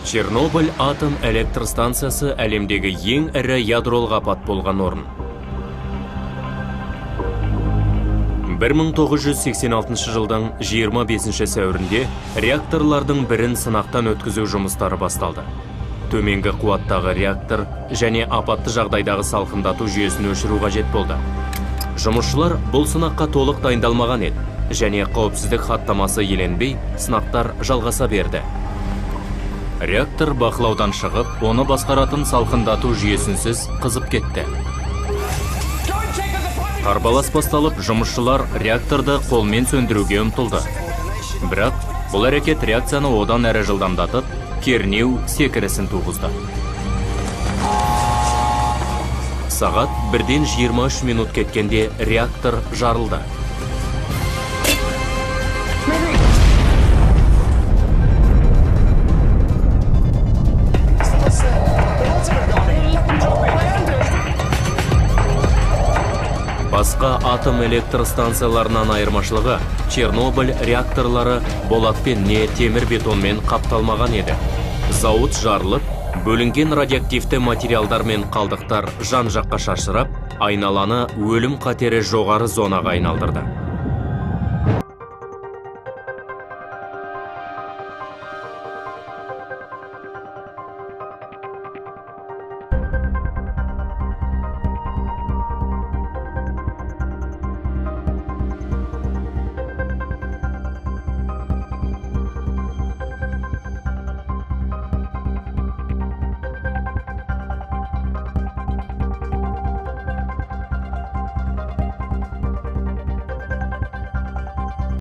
Чернобыль атом электр станциясы әлемдегі ең ірі ядролық апат болған орын. 1986 жылдың 25 сәуірінде реакторлардың бірін сынақтан өткізу жұмыстары басталды. Төменгі қуаттағы реактор және апатты жағдайдағы салқындату жүйесін өшіру қажет болды. Жұмысшылар бұл сынаққа толық дайындалмаған еді, және қауіпсіздік хаттамасы еленбей, сынақтар жалғаса берді. Реактор бақылаудан шығып, оны басқаратын салқындату жүйесінсіз қызып кетті. Қарбалас басталып, жұмысшылар реакторды қолмен сөндіруге ұмтылды. Бірақ бұл әрекет реакцияны одан әрі жылдамдатып, кернеу секірісін туғызды. Сағат 1-ден 23 минут кеткенде реактор жарылды. Басқа атом электр станцияларынан айырмашылығы, Чернобыль реакторлары болатпен не темір бетонмен қапталмаған еді. Зауыт жарылып, бөлінген радиоактивті материалдар мен қалдықтар жан-жаққа шашырап, айналаны өлім қатері жоғары зонаға айналдырды.